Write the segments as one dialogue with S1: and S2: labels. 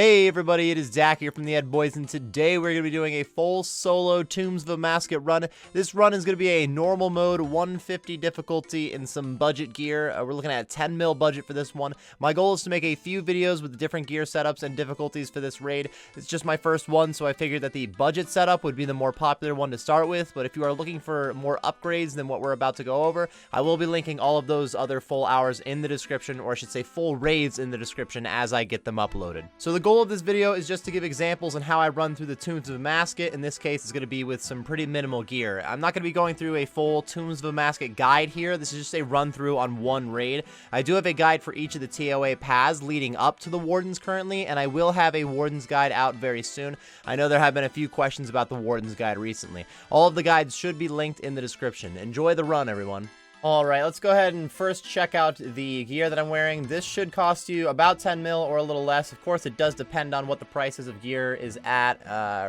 S1: Hey everybody, it is Dak here from the Ed Boys, and today we're going to be doing a full solo Tombs of Amascut run. This run is going to be a normal mode, 150 difficulty, and some budget gear. We're looking at a 10 mil budget for this one. My goal is to make a few videos with different gear setups and difficulties for this raid. It's just my first one, so I figured that the budget setup would be the more popular one to start with, but if you are looking for more upgrades than what we're about to go over, I will be linking all of those other full hours in the description, or I should say full raids in the description as I get them uploaded. So the goal of this video is just to give examples on how I run through the Tombs of Amascut. In this case, it's going to be with some pretty minimal gear. I'm not going to be going through a full Tombs of Amascut guide here. This is just a run through on one raid. I do have a guide for each of the ToA paths leading up to the Wardens currently, and I will have a Wardens guide out very soon. I know there have been a few questions about the Wardens guide recently. All of the guides should be linked in the description. Enjoy the run, everyone. Alright, let's go ahead and first check out the gear that I'm wearing. This should cost you about 10 mil or a little less. Of course, it does depend on what the prices of gear is at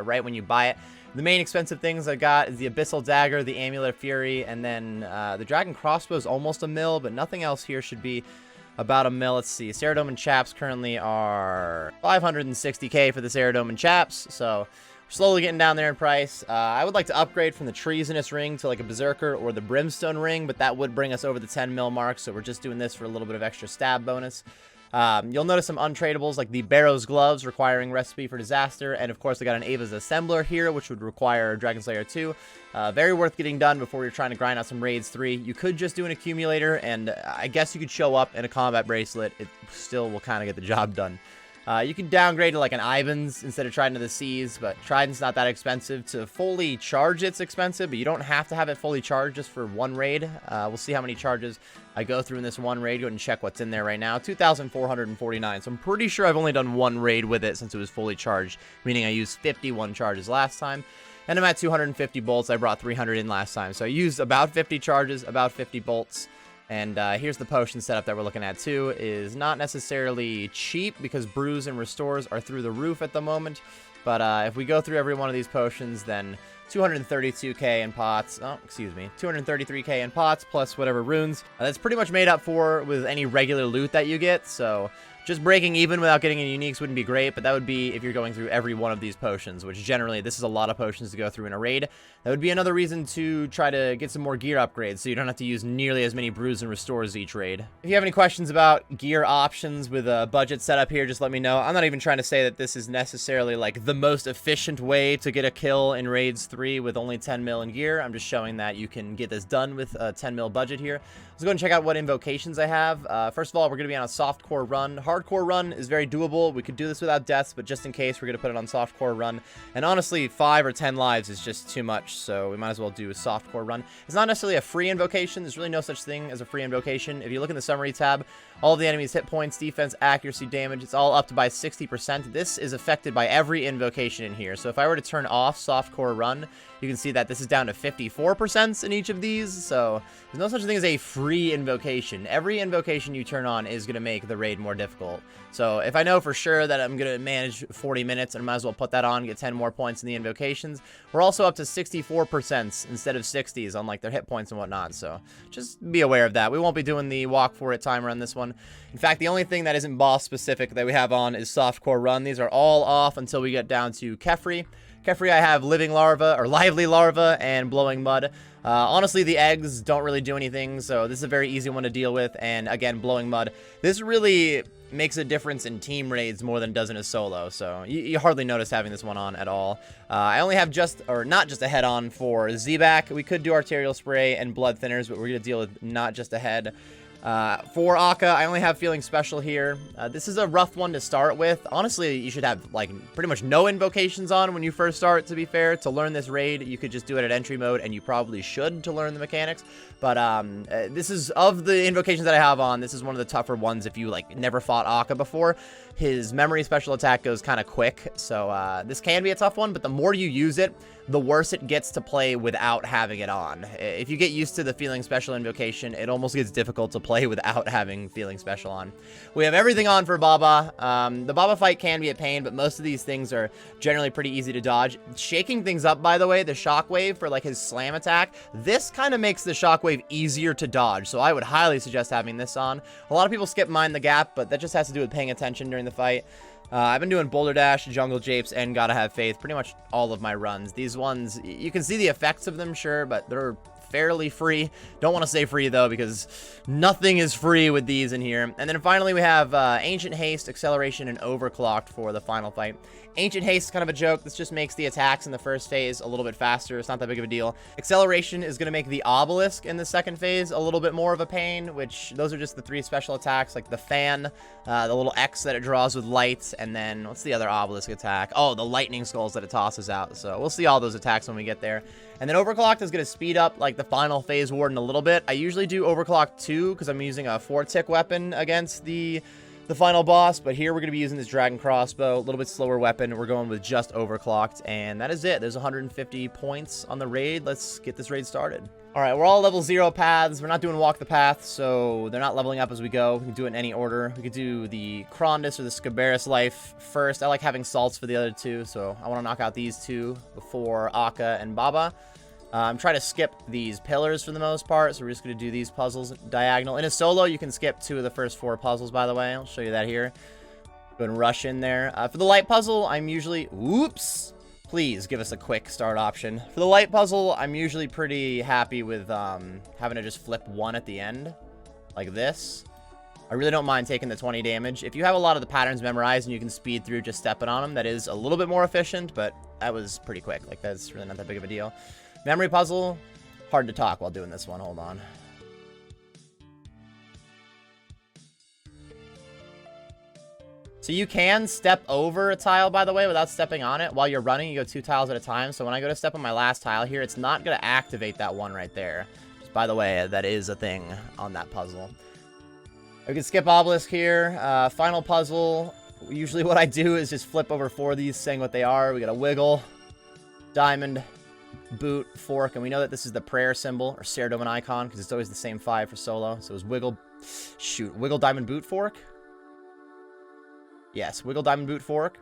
S1: right when you buy it. The main expensive things I got is the Abyssal Dagger, the Amulet of Fury, and then the Dragon Crossbow is almost a mil, but nothing else here should be about a mil. Let's see, Ceridome Chaps currently are 560k for the Ceridome Chaps, so slowly getting down there in price. I would like to upgrade from the Treasonous Ring to like a Berserker or the Brimstone Ring, but that would bring us over the 10 mil mark, so we're just doing this for a little bit of extra stab bonus. You'll notice some untradables like the Barrow's Gloves requiring Recipe for Disaster, and of course I got an Ava's Assembler here, which would require Dragon Slayer 2. Very worth getting done before you're trying to grind out some raids 3. You could just do an accumulator, and I guess you could show up in a combat bracelet. It still will kind of get the job done. You can downgrade to like an Ivan's instead of Trident of the Seas, but Trident's not that expensive. To fully charge it's expensive, but you don't have to have it fully charged just for one raid. We'll see how many charges I go through in this one raid. Go ahead and check what's in there right now. 2,449, so I'm pretty sure I've only done one raid with it since it was fully charged, meaning I used 51 charges last time. And I'm at 250 bolts. I brought 300 in last time, so I used about 50 charges, about 50 bolts. And here's the potion setup that we're looking at too. Is not necessarily cheap because brews and restores are through the roof at the moment. But if we go through every one of these potions, then 232k in pots. Oh, excuse me. 233k in pots plus whatever runes. That's pretty much made up for with any regular loot that you get. So just breaking even without getting any uniques wouldn't be great, but that would be if you're going through every one of these potions, which generally, this is a lot of potions to go through in a raid. That would be another reason to try to get some more gear upgrades, so you don't have to use nearly as many brews and restores each raid. If you have any questions about gear options with a budget setup here, just let me know. I'm not even trying to say that this is necessarily like the most efficient way to get a kill in raids 3 with only 10 mil in gear. I'm just showing that you can get this done with a 10 mil budget here. Let's go and check out what invocations I have. First of all, we're going to be on a softcore run. Hardcore run is very doable. We could do this without deaths, but just in case, we're going to put it on softcore run. And honestly, 5 or 10 lives is just too much, so we might as well do a softcore run. It's not necessarily a free invocation. There's really no such thing as a free invocation. If you look in the summary tab, all of the enemy's hit points, defense, accuracy, damage, it's all up to by 60%. This is affected by every invocation in here. So if I were to turn off softcore run, you can see that this is down to 54% in each of these. So there's no such thing as a free invocation. Every invocation you turn on is going to make the raid more difficult. So if I know for sure that I'm going to manage 40 minutes, and I might as well put that on, get 10 more points in the invocations. We're also up to 64% instead of 60s on like their hit points and whatnot. So just be aware of that. We won't be doing the walk for it timer on this one. In fact, the only thing that isn't boss specific that we have on is softcore run. These are all off until we get down to Khepri. Khepri, I have Living Larva, or Lively Larva, and Blowing Mud. Honestly, the eggs don't really do anything, so this is a very easy one to deal with. And again, Blowing Mud. This really makes a difference in team raids more than it does in a solo, so you hardly notice having this one on at all. I only have not just a head on for Z-Back. We could do Arterial Spray and Blood Thinners, but we're going to deal with not just a head. For Akkha, I only have Feeling Special here. This is a rough one to start with. Honestly, you should have, like, pretty much no invocations on when you first start, to be fair. To learn this raid, you could just do it at entry mode, and you probably should to learn the mechanics. But, this is, of the invocations that I have on, this is one of the tougher ones if you, like, never fought Akkha before. His memory special attack goes kind of quick, so, this can be a tough one, but the more you use it, the worse it gets to play without having it on. If you get used to the Feeling Special invocation, it almost gets difficult to play without having Feeling Special on. We have everything on for Baba. The Baba fight can be a pain, but most of these things are generally pretty easy to dodge. Shaking things up, by the way, the Shockwave for like his slam attack, this kind of makes the Shockwave easier to dodge, so I would highly suggest having this on. A lot of people skip Mind the Gap, but that just has to do with paying attention during the fight. I've been doing Boulder Dash, Jungle Japes, and Gotta Have Faith pretty much all of my runs. These ones, you can see the effects of them, sure, but they're fairly free. Don't want to say free, though, because nothing is free with these in here. And then finally, we have Ancient Haste, Acceleration, and Overclocked for the final fight. Ancient Haste is kind of a joke. This just makes the attacks in the first phase a little bit faster. It's not that big of a deal. Acceleration is going to make the Obelisk in the second phase a little bit more of a pain, which those are just the 3 special attacks, like the fan, the little X that it draws with lights, and then what's the other Obelisk attack? Oh, the Lightning Skulls that it tosses out. So we'll see all those attacks when we get there. And then Overclocked is going to speed up like the final phase Warden a little bit. I usually do Overclock 2 because I'm using a 4-tick weapon against the final boss, but here we're going to be using this Dragon Crossbow, a little bit slower weapon. We're going with just Overclocked, and that is it. There's 150 points on the raid. Let's get this raid started. All right, we're all level 0 paths. We're not doing Walk the Path, so they're not leveling up as we go. We can do it in any order. We could do the Krondus or the Scabaras life first. I like having salts for the other 2, so I want to knock out these 2 before Akkha and Baba. I'm trying to skip these pillars for the most part, so we're just going to do these puzzles diagonal. In a solo, you can skip 2 of the first 4 puzzles, by the way. I'll show you that here. Go and rush in there. For the light puzzle, I'm usually... Oops! Please give us a quick start option. For the light puzzle, I'm usually pretty happy with having to just flip 1 at the end, like this. I really don't mind taking the 20 damage. If you have a lot of the patterns memorized and you can speed through just stepping on them, that is a little bit more efficient, but that was pretty quick. Like, that's really not that big of a deal. Memory puzzle, hard to talk while doing this one. Hold on. So you can step over a tile, by the way, without stepping on it. While you're running, you go 2 tiles at a time. So when I go to step on my last tile here, it's not going to activate that one right there. Just by the way, that is a thing on that puzzle. We can skip Obelisk here. Final puzzle. Usually what I do is just flip over 4 of these, saying what they are. We got a Wiggle, Diamond, Boot, Fork, and we know that this is the prayer symbol or Saradomin icon because it's always the same 5 for solo. So it was Wiggle, Wiggle, Diamond, Boot, Fork. Yes, Wiggle, Diamond, Boot, Fork.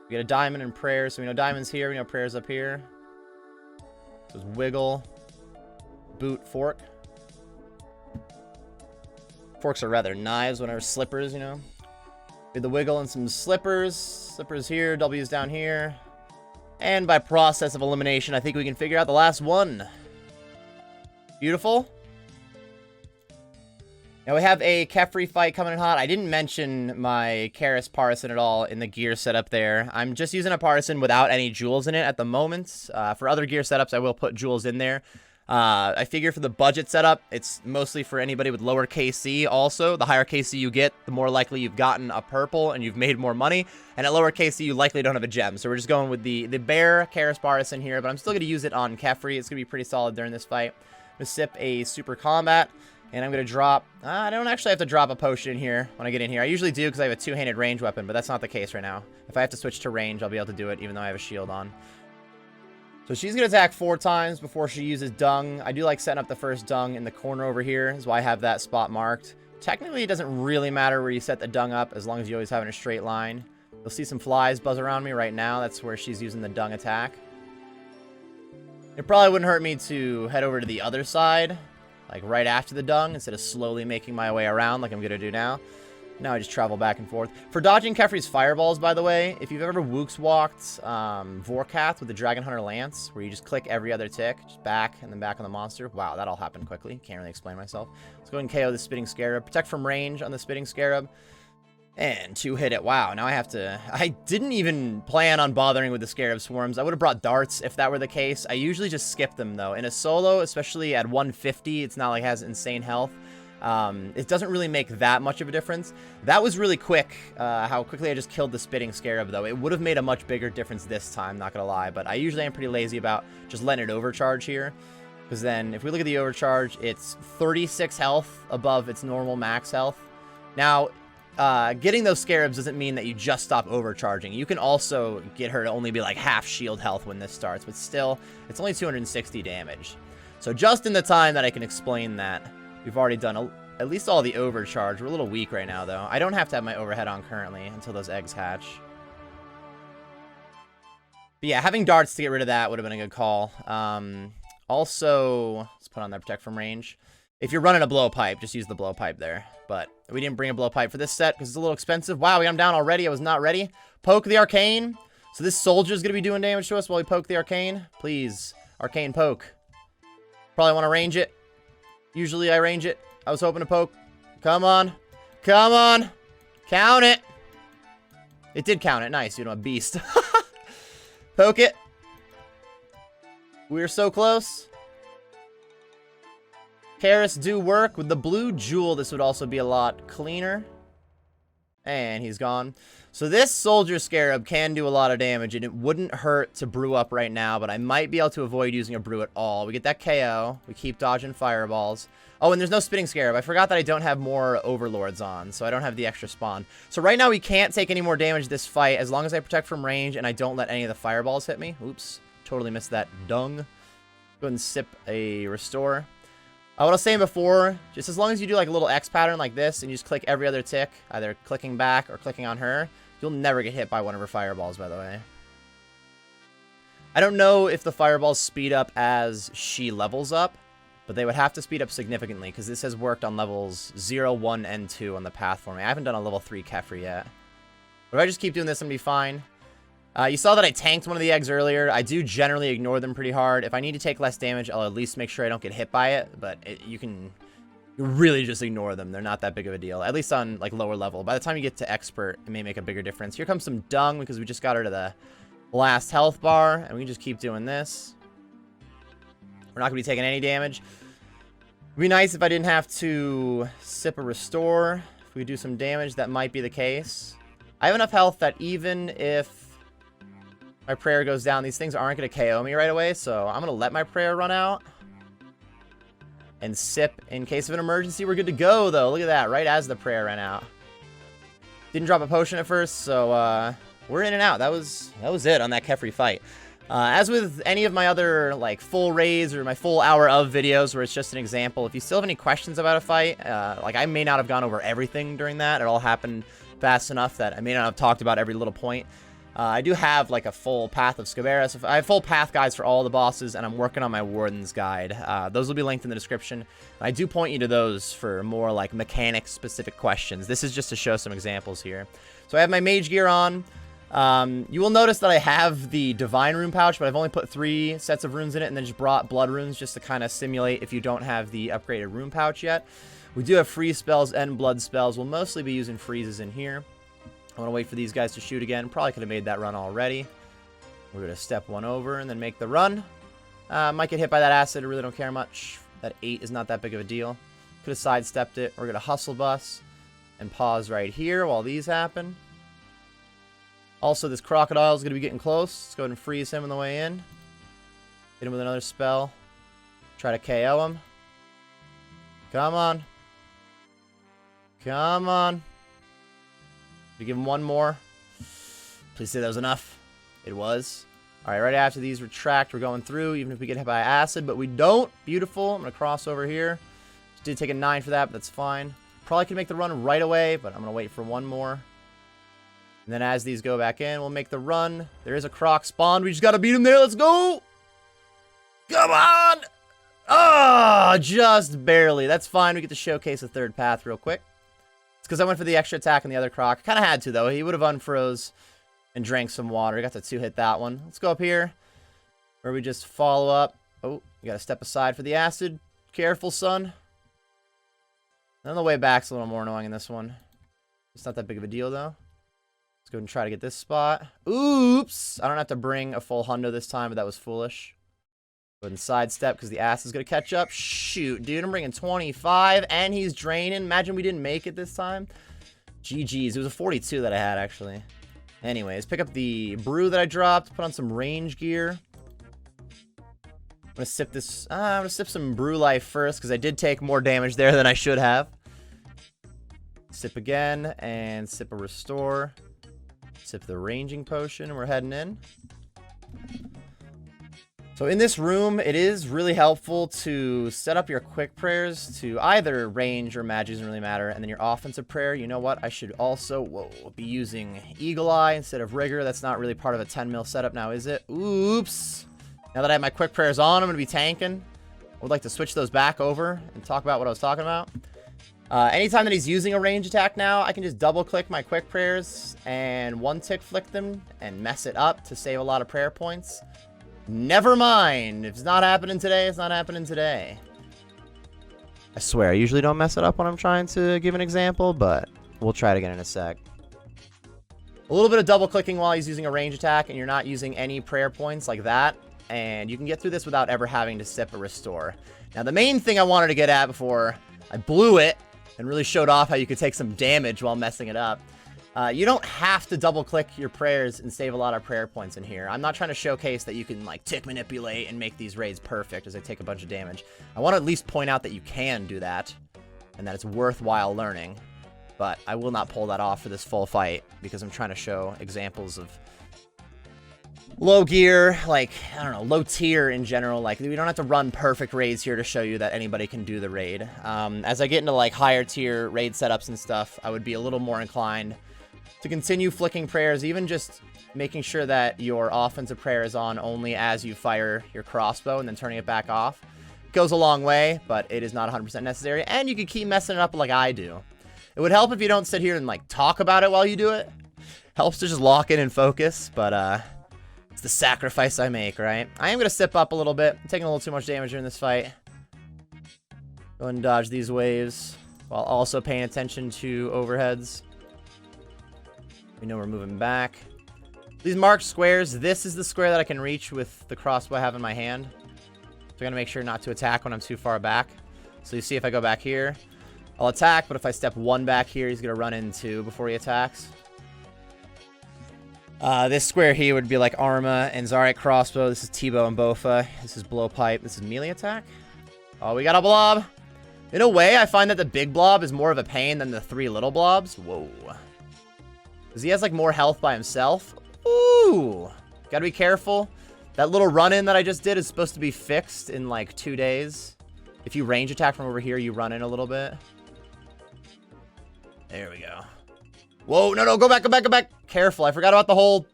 S1: We got a diamond and prayer, so we know diamond's here, we know prayer's up here. So it's Wiggle, Boot, Fork. Forks are rather knives whenever slippers, you know. We had the Wiggle and some slippers. Slippers here, W's down here. And by process of elimination, I think we can figure out the last one. Beautiful. Now we have a Khepri fight coming in hot. I didn't mention my Karis Partisan at all in the gear setup there. I'm just using a Partisan without any jewels in it at the moment. For other gear setups, I will put jewels in there. I figure for the budget setup, it's mostly for anybody with lower KC also. The higher KC you get, the more likely you've gotten a purple and you've made more money. And at lower KC, you likely don't have a gem. So we're just going with the bare Karis Partisan here, but I'm still going to use it on Khepri. It's going to be pretty solid during this fight. I'm going to sip a Super Combat, and I'm going to drop... I don't actually have to drop a potion in here when I get in here. I usually do because I have a 2-handed range weapon, but that's not the case right now. If I have to switch to range, I'll be able to do it even though I have a shield on. So she's going to attack 4 times before she uses dung. I do like setting up the first dung in the corner over here. That's why I have that spot marked. Technically, it doesn't really matter where you set the dung up as long as you always have it in a straight line. You'll see some flies buzz around me right now. That's where she's using the dung attack. It probably wouldn't hurt me to head over to the other side, like right after the dung, instead of slowly making my way around like I'm going to do now. Now I just travel back and forth. For dodging Khepri's fireballs, by the way, if you've ever Wooks walked Vorkath with the Dragon Hunter Lance, where you just click every other tick, just back and then back on the monster. Wow, that all happened quickly. Can't really explain myself. Let's go ahead and KO the Spitting Scarab. Protect from range on the Spitting Scarab. And 2 hit it. Wow, now I have to... I didn't even plan on bothering with the Scarab Swarms. I would have brought darts if that were the case. I usually just skip them, though. In a solo, especially at 150, it's not like it has insane health. It doesn't really make that much of a difference. That was really quick, how quickly I just killed the Spitting Scarab, though. It would have made a much bigger difference this time, not gonna lie. But I usually am pretty lazy about just letting it overcharge here. Because then, if we look at the overcharge, it's 36 health above its normal max health. Now, getting those Scarabs doesn't mean that you just stop overcharging. You can also get her to only be like half shield health when this starts. But still, it's only 260 damage. So just in the time that I can explain that, we've already done at least all the overcharge. We're a little weak right now, though. I don't have to have my overhead on currently until those eggs hatch. But yeah, having darts to get rid of that would have been a good call. Also, let's put on that protect from range. If you're running a blowpipe, just use the blowpipe there. But we didn't bring a blowpipe for this set because it's a little expensive. Wow, we got him down already. I was not ready. Poke the arcane. So this soldier's going to be doing damage to us while we poke the arcane. Please, arcane poke. Probably want to range it. Usually I range it. I was hoping to poke. Come on. Come on. Count it. It did count it. Nice. You know, a beast. Poke it. We're so close. Karis do work. With the blue jewel, this would also be a lot cleaner. And he's gone. So this soldier scarab can do a lot of damage, and it wouldn't hurt to brew up right now, but I might be able to avoid using a brew at all. We get that KO. We keep dodging fireballs. Oh, and there's no spitting scarab. I forgot that I don't have more overlords on, so I don't have the extra spawn. So right now we can't take any more damage this fight as long as I protect from range and I don't let any of the fireballs hit me. Oops. Totally missed that dung. Go ahead and sip a restore. What I was saying before, just as long as you do like a little X pattern like this and you just click every other tick, either clicking back or clicking on her, you'll never get hit by one of her fireballs, by the way. I don't know if the fireballs speed up as she levels up, but they would have to speed up significantly because this has worked on levels 0, 1, and 2 on the path for me. I haven't done a level 3 Khepri yet. But if I just keep doing this, I'm going to be fine. You saw that I tanked one of the eggs earlier. I do generally ignore them pretty hard. If I need to take less damage, I'll at least make sure I don't get hit by it. But you can really just ignore them. They're not that big of a deal, at least on like lower level. By the time you get to expert, it may make a bigger difference. Here comes some dung because we just got her to the last health bar, and we can just keep doing this. We're not going to be taking any damage. It'd be nice if I didn't have to sip a restore. If we do some damage, that might be the case. I have enough health that even if my prayer goes down, these things aren't going to KO me right away, so I'm going to let my prayer run out. And sip in case of an emergency. We're good to go, though. Look at that, right as the prayer ran out. Didn't drop a potion at first, so we're in and out. That was it on that Khepri fight. As with any of my other like full raids or my full hour of videos where it's just an example, if you still have any questions about a fight, like I may not have gone over everything during that. It all happened fast enough that I may not have talked about every little point. I do have like a full path of Scabaras. I have full path guides for all the bosses, and I'm working on my Wardens guide. Those will be linked in the description. I do point you to those for more like mechanic-specific questions. This is just to show some examples here. So I have my mage gear on. You will notice that I have the divine rune pouch, but I've only put 3 sets of runes in it and then just brought blood runes just to kind of simulate if you don't have the upgraded rune pouch yet. We do have freeze spells and blood spells. We'll mostly be using freezes in here. I want to wait for these guys to shoot again. Probably could have made that run already. We're going to step one over and then make the run. Might get hit by that acid. I really don't care much. That 8 is not that big of a deal. Could have sidestepped it. We're going to hustle bus and pause right here while these happen. Also, this crocodile is going to be getting close. Let's go ahead and freeze him on the way in. Hit him with another spell. Try to KO him. Come on. Come on. We give him one more. Please say that was enough. It was. Alright, right after these retract, we're going through, even if we get hit by acid, but we don't. Beautiful. I'm going to cross over here. Just did take a 9 for that, but that's fine. Probably could make the run right away, but I'm going to wait for one more. And then as these go back in, we'll make the run. There is a croc spawned. We just got to beat him there. Let's go. Come on. Oh, just barely. That's fine. We get to showcase a third path real quick. It's because I went for the extra attack on the other croc. Kind of had to, though. He would have unfroze and drank some water. Got to 2-hit that one. Let's go up here where we just follow up. Oh, you got to step aside for the acid. Careful, son. And the way back's a little more annoying in this one. It's not that big of a deal, though. Let's go ahead and try to get this spot. Oops! I don't have to bring a full hundo this time, but that was foolish. Go ahead and sidestep because the ass is going to catch up. Shoot, dude, I'm bringing 25, and he's draining. Imagine we didn't make it this time. GG's. It was a 42 that I had, actually. Anyways, pick up the brew that I dropped. Put on some range gear. I'm going to sip this. I'm going to sip some brew life first because I did take more damage there than I should have. Sip again, and sip a restore. Sip the ranging potion, and we're heading in. So in this room, it is really helpful to set up your quick prayers to either range or magic, doesn't really matter. And then your offensive prayer, you know what? I should also be using Eagle Eye instead of Rigor. That's not really part of a 10 mil setup now, is it? Oops. Now that I have my quick prayers on, I'm going to be tanking. I would like to switch those back over and talk about what I was talking about. Anytime that he's using a range attack now, I can just double click my quick prayers and one tick flick them and mess it up to save a lot of prayer points. Never mind. If it's not happening today, it's not happening today. I swear, I usually don't mess it up when I'm trying to give an example, but we'll try it again in a sec. A little bit of double clicking while he's using a range attack and you're not using any prayer points like that. And you can get through this without ever having to sip or restore. Now, the main thing I wanted to get at before I blew it and really showed off how you could take some damage while messing it up. You don't have to double click your prayers and save a lot of prayer points in here. I'm not trying to showcase that you can like tick manipulate and make these raids perfect as they take a bunch of damage. I want to at least point out that you can do that and that it's worthwhile learning. But I will not pull that off for this full fight because I'm trying to show examples of low gear, like, I don't know, low tier in general. Like, we don't have to run perfect raids here to show you that anybody can do the raid. As I get into, like, higher tier raid setups and stuff, I would be a little more inclined to continue flicking prayers, even just making sure that your offensive prayer is on only as you fire your crossbow and then turning it back off. It goes a long way, but it is not 100% necessary, and you can keep messing it up like I do. It would help if you don't sit here and, like, talk about it while you do it. Helps to just lock in and focus, but, it's the sacrifice I make, right? I am going to sip up a little bit. I'm taking a little too much damage during this fight. Go and dodge these waves while also paying attention to overheads. We know we're moving back. These marked squares, this is the square that I can reach with the crossbow I have in my hand. So I got to make sure not to attack when I'm too far back. So you see if I go back here, I'll attack, but if I step one back here, he's going to run into before he attacks. This square here would be like Arma and Zarek crossbow. This is T-bow and Bofa. This is blowpipe. This is melee attack. Oh, we got a blob. In a way, I find that the big blob is more of a pain than the three little blobs. Whoa. Because he has like more health by himself. Ooh. Gotta be careful. That little run-in that I just did is supposed to be fixed in like 2 days. If you range attack from over here, you run in a little bit. There we go. Whoa, no, go back, go back, go back. Careful, I forgot about the whole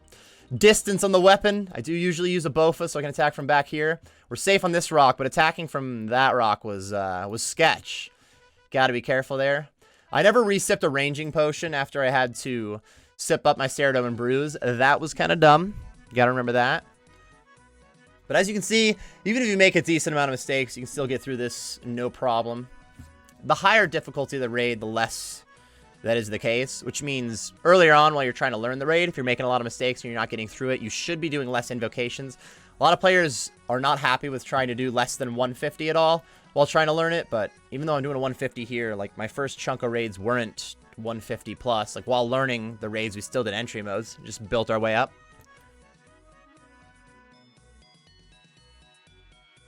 S1: distance on the weapon. I do usually use a Bofa, so I can attack from back here. We're safe on this rock, but attacking from that rock was sketch. Gotta be careful there. I never re-sipped a ranging potion after I had to sip up my Ceratom and Bruise. That was kind of dumb. You gotta remember that. But as you can see, even if you make a decent amount of mistakes, you can still get through this no problem. The higher difficulty of the raid, the less that is the case, which means earlier on while you're trying to learn the raid, if you're making a lot of mistakes and you're not getting through it, you should be doing less invocations. A lot of players are not happy with trying to do less than 150 at all while trying to learn it, but even though I'm doing a 150 here, like my first chunk of raids weren't 150 plus. Like while learning the raids, we still did entry modes, just built our way up.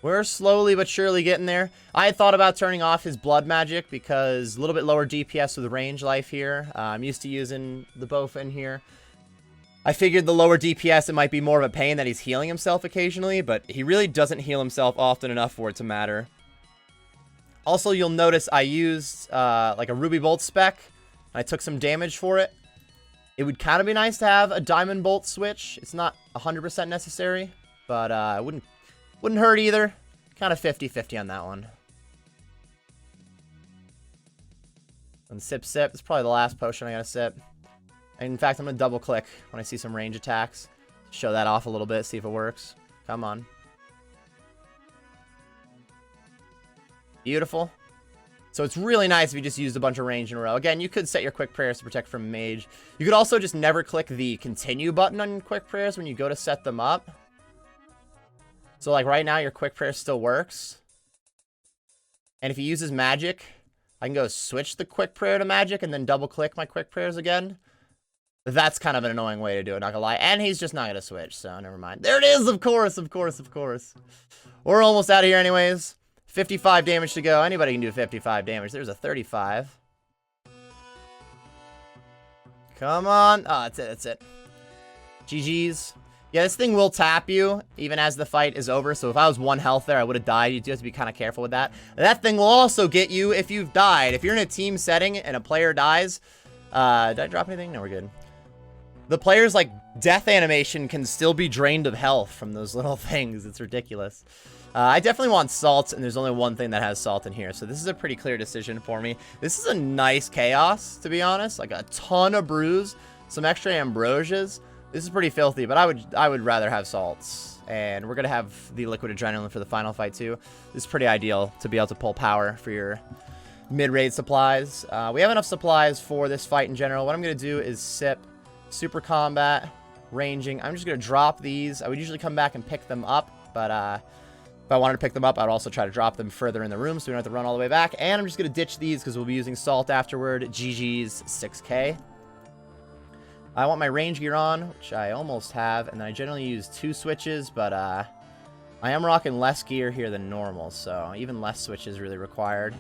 S1: We're slowly but surely getting there. I had thought about turning off his blood magic because a little bit lower DPS with range life here. I'm used to using the Bofa in here. I figured the lower DPS, it might be more of a pain that he's healing himself occasionally, but he really doesn't heal himself often enough for it to matter. Also, you'll notice I used like a Ruby Bolt spec. And I took some damage for it. It would kind of be nice to have a Diamond Bolt switch. It's not 100% necessary, but it wouldn't hurt either. Kind of 50-50 on that one. And sip. It's probably the last potion I gotta sip. And in fact, I'm gonna double click when I see some range attacks. Show that off a little bit, see if it works. Come on. Beautiful. So it's really nice if you just used a bunch of range in a row. Again, you could set your quick prayers to protect from mage. You could also just never click the continue button on quick prayers when you go to set them up. So like right now, your quick prayer still works. And if he uses magic, I can go switch the quick prayer to magic and then double click my quick prayers again. That's kind of an annoying way to do it, not gonna lie. And he's just not gonna switch, so never mind. There it is, of course. We're almost out of here anyways. 55 damage to go. Anybody can do 55 damage. There's a 35. Come on. Oh, that's it. GG's. Yeah, this thing will tap you even as the fight is over. So if I was 1 health there, I would have died. You just have to be kind of careful with that. That thing will also get you if you've died. If you're in a team setting and a player dies. Did I drop anything? No, we're good. The player's, like, death animation can still be drained of health from those little things. It's ridiculous. I definitely want salt, and there's only one thing that has salt in here, so this is a pretty clear decision for me. This is a nice chaos, to be honest. Like, a ton of brews, some extra ambrosias. This is pretty filthy, but I would rather have salts. And we're going to have the liquid adrenaline for the final fight, too. This is pretty ideal to be able to pull power for your mid-raid supplies. We have enough supplies for this fight in general. What I'm going to do is sip super combat, ranging. I'm just going to drop these. I would usually come back and pick them up, but if I wanted to pick them up, I'd also try to drop them further in the room so we don't have to run all the way back. And I'm just going to ditch these because we'll be using salt afterward. GG's 6K. I want my range gear on, which I almost have, and then I generally use 2 switches, but I am rocking less gear here than normal, so even less switches really required.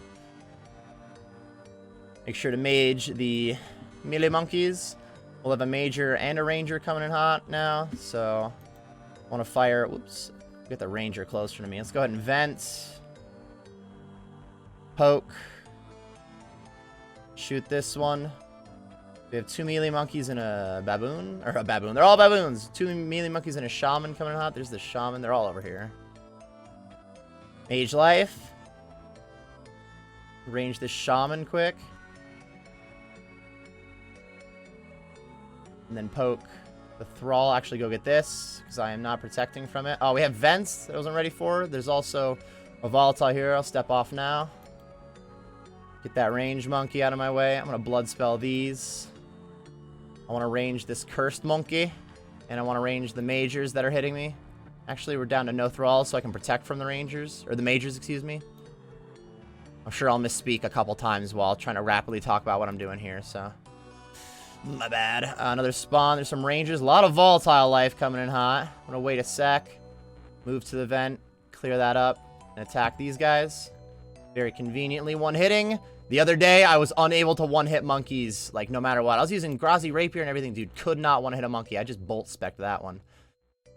S1: Make sure to mage the melee monkeys. We'll have a major and a ranger coming in hot now, so I want to fire. Whoops. Get the ranger closer to me. Let's go ahead and vent. Poke. Shoot this one. We have 2 melee monkeys and a baboon. Or a baboon. They're all baboons. 2 melee monkeys and a shaman coming in hot. There's the shaman. They're all over here. Mage life. Range this shaman quick. And then poke the thrall. Actually go get this because I am not protecting from it. Oh, we have vents that I wasn't ready for. There's also a volatile here. I'll step off now. Get that range monkey out of my way. I'm going to blood spell these. I want to range this cursed monkey. And I want to range the majors that are hitting me. Actually, we're down to no thralls, so I can protect from the rangers. Or the majors, excuse me. I'm sure I'll misspeak a couple times while trying to rapidly talk about what I'm doing here, so... My bad. Another spawn. There's some rangers. A lot of volatile life coming in hot. I'm going to wait a sec. Move to the vent. Clear that up. And attack these guys. Very conveniently one-hitting. The other day, I was unable to one-hit monkeys, like, no matter what. I was using Grazi Rapier and everything, dude. Could not one-hit a monkey. I just bolt-specced that one.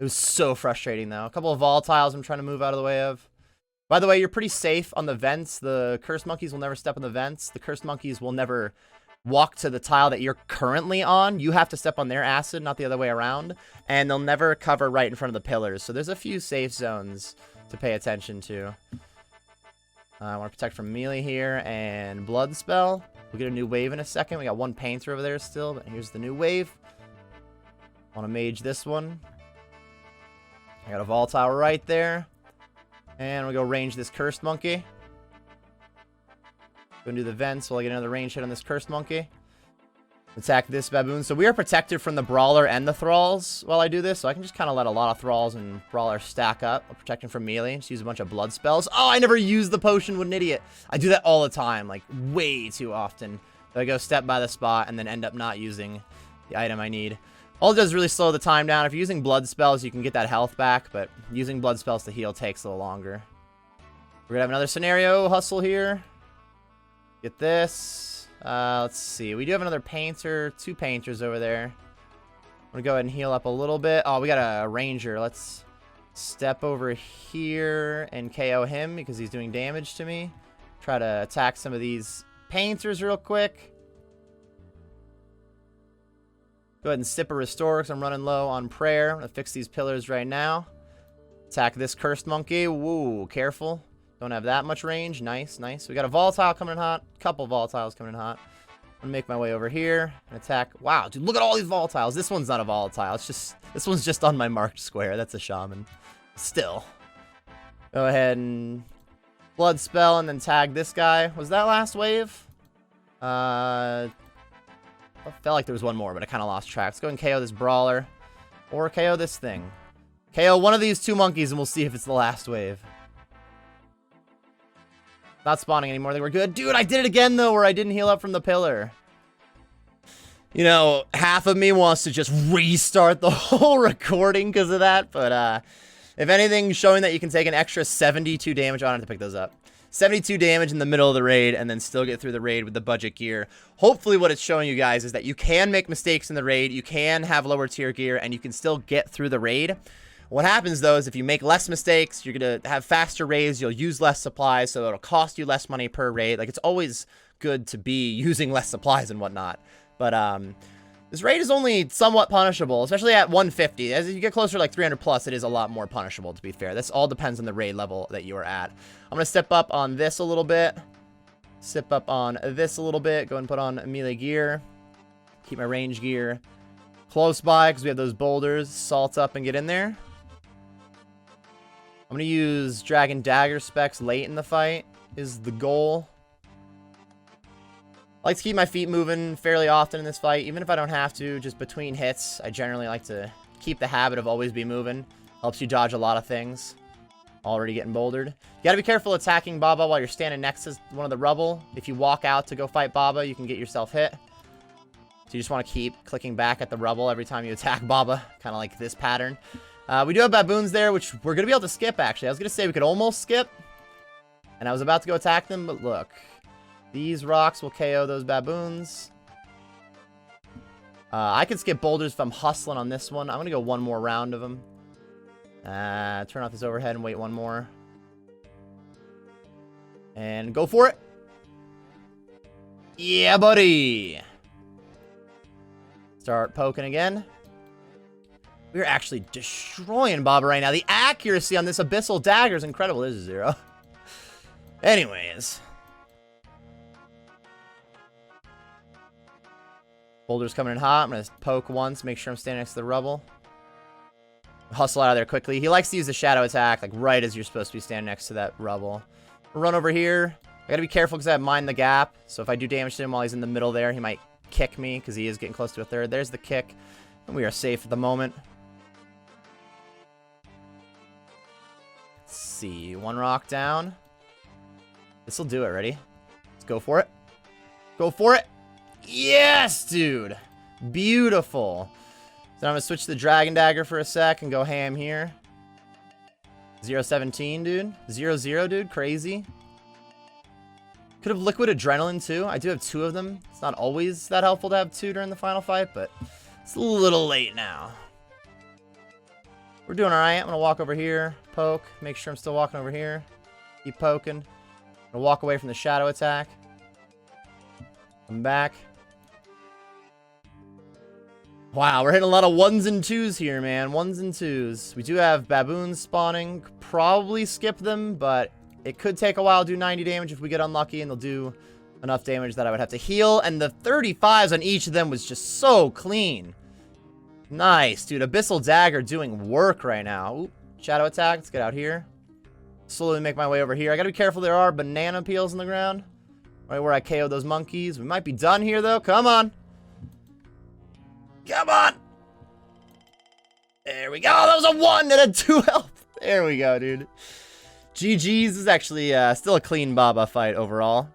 S1: It was so frustrating, though. A couple of volatiles I'm trying to move out of the way of. By the way, you're pretty safe on the vents. The cursed monkeys will never step on the vents. The cursed monkeys will never walk to the tile that you're currently on. You have to step on their acid, not the other way around. And they'll never cover right in front of the pillars. So there's a few safe zones to pay attention to. I want to protect from melee here and blood spell. We'll get a new wave in a second. We got 1 painter over there still, but here's the new wave. I want to mage this one. I got a volatile right there. And we'll go range this cursed monkey. Go and do the vents while I get another range hit on this cursed monkey. Attack this baboon. So we are protected from the brawler and the thralls while I do this. So I can just kind of let a lot of thralls and brawlers stack up. I'll protect him from melee. Just use a bunch of blood spells. Oh, I never used the potion. What an idiot. I do that all the time. Like, way too often. So I go step by the spot and then end up not using the item I need. All it does is really slow the time down. If you're using blood spells, you can get that health back. But using blood spells to heal takes a little longer. We're going to have another scenario hustle here. Get this. Let's see. We do have another painter. 2 painters over there. I'm going to go ahead and heal up a little bit. Oh, we got a ranger. Let's step over here and KO him because he's doing damage to me. Try to attack some of these painters real quick. Go ahead and sip a restore because I'm running low on prayer. I'm going to fix these pillars right now. Attack this cursed monkey. Woo, careful. Don't have that much range. Nice, nice. We got a volatile coming in hot. Couple volatiles coming in hot. I'm gonna make my way over here and attack. Wow, dude, look at all these volatiles. This one's not a volatile. It's just, this one's just on my marked square. That's a shaman. Still. Go ahead and blood spell and then tag this guy. Was that last wave? I felt like there was one more, but I kind of lost track. Let's go and KO this brawler. Or KO this thing. KO one of these 2 monkeys and we'll see if it's the last wave. Not spawning anymore. They were good. Dude, I did it again, though, where I didn't heal up from the pillar. You know, half of me wants to just restart the whole recording because of that. But, if anything, showing that you can take an extra 72 damage. I don't have to pick those up. 72 damage in the middle of the raid and then still get through the raid with the budget gear. Hopefully what it's showing you guys is that you can make mistakes in the raid. You can have lower tier gear and you can still get through the raid. What happens, though, is if you make less mistakes, you're going to have faster raids, you'll use less supplies, so it'll cost you less money per raid. Like, it's always good to be using less supplies and whatnot. But, This raid is only somewhat punishable, especially at 150. As you get closer to like 300 plus, it is a lot more punishable, to be fair. This all depends on the raid level that you are at. I'm going to step up on this a little bit. Step up on this a little bit. Go and put on melee gear. Keep my range gear close by because we have those boulders. Salt up and get in there. I'm going to use Dragon Dagger specs late in the fight is the goal. I like to keep my feet moving fairly often in this fight, even if I don't have to, just between hits. I generally like to keep the habit of always be moving. Helps you dodge a lot of things. Already getting bouldered. You gotta be careful attacking Baba while you're standing next to one of the rubble. If you walk out to go fight Baba, you can get yourself hit. So you just want to keep clicking back at the rubble every time you attack Baba, kind of like this pattern. We do have baboons there, which we're gonna be able to skip, actually. I was gonna say we could almost skip, and I was about to go attack them, but look. These rocks will KO those baboons. I could skip boulders if I'm hustling on this one. I'm going to go one more round of them. Turn off this overhead and wait one more. And go for it. Yeah, buddy. Start poking again. We're actually destroying Baba right now. The accuracy on this Abyssal Dagger is incredible. This is 0. Anyways. Boulder's coming in hot. I'm going to poke once, make sure I'm standing next to the rubble. Hustle out of there quickly. He likes to use the shadow attack, like right as you're supposed to be standing next to that rubble. Run over here. I got to be careful because I have Mind the Gap. So if I do damage to him while he's in the middle there, he might kick me because he is getting close to a third. There's the kick. And we are safe at the moment. Let's see. One rock down. This will do it. Ready? Let's go for it. Go for it. Yes, dude. Beautiful. So I'm going to switch to the Dragon Dagger for a sec and go ham here. 0-17, dude. 0-0, dude. Crazy. Could have Liquid Adrenaline, too. I do have 2 of them. It's not always that helpful to have 2 during the final fight, but it's a little late now. We're doing all right. I'm going to walk over here, poke, make sure I'm still walking over here. Keep poking. I'm going to walk away from the shadow attack. Come back. Wow, we're hitting a lot of 1s and 2s here, man. 1s and 2s. We do have baboons spawning. Probably skip them, but it could take a while to do 90 damage if we get unlucky, and they'll do enough damage that I would have to heal. And the 35s on each of them was just so clean. Nice, dude. Abyssal Dagger doing work right now. Ooh, shadow attack. Let's get out here. Slowly make my way over here. I gotta be careful. There are banana peels in the ground. Right where I KO those monkeys. We might be done here, though. Come on. Come on. There we go. That was a 1 and a 2 health. There we go, dude. GG's. This is actually still a clean Baba fight overall.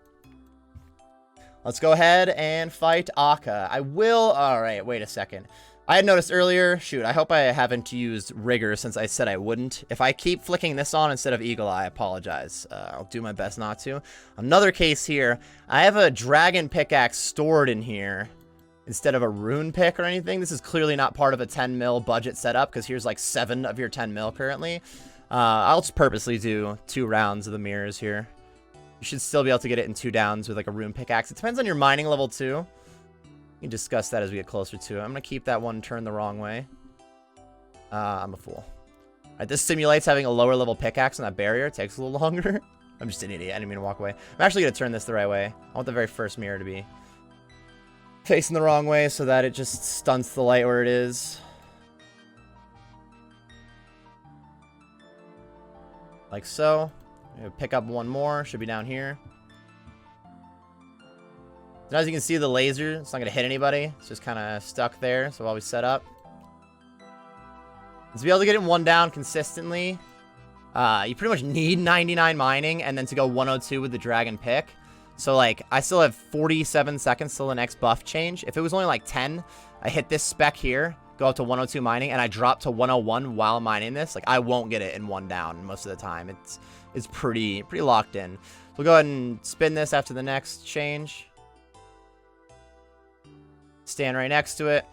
S1: Let's go ahead and fight Akkha. I will... Alright, wait a second. I had noticed earlier... Shoot, I hope I haven't used Rigor since I said I wouldn't. If I keep flicking this on instead of Eagle Eye, I apologize. I'll do my best not to. Another case here. I have a Dragon Pickaxe stored in here instead of a rune pick or anything. This is clearly not part of a 10 mil budget setup because here's like 7 of your 10 mil currently. I'll just purposely do 2 rounds of the mirrors here. You should still be able to get it in 2 downs with like a rune pickaxe. It depends on your mining level too. We can discuss that as we get closer to it. I'm going to keep that one turned the wrong way. I'm a fool. All right, this simulates having a lower level pickaxe on that barrier. It takes a little longer. I'm just an idiot. I didn't mean to walk away. I'm actually going to turn this the right way. I want the very first mirror to be facing the wrong way so that it just stunts the light where it is. Like so. Pick up one more. Should be down here. So as you can see, the laser, it's not going to hit anybody. It's just kind of stuck there. So while we set up. To be able to get it in 1 down consistently, you pretty much need 99 mining and then to go 102 with the dragon pick. So, like, I still have 47 seconds till the next buff change. If it was only, like, 10, I hit this spec here, go up to 102 mining, and I drop to 101 while mining this. Like, I won't get it in 1 down most of the time. It's pretty locked in. We'll go ahead and spin this after the next change. Stand right next to it.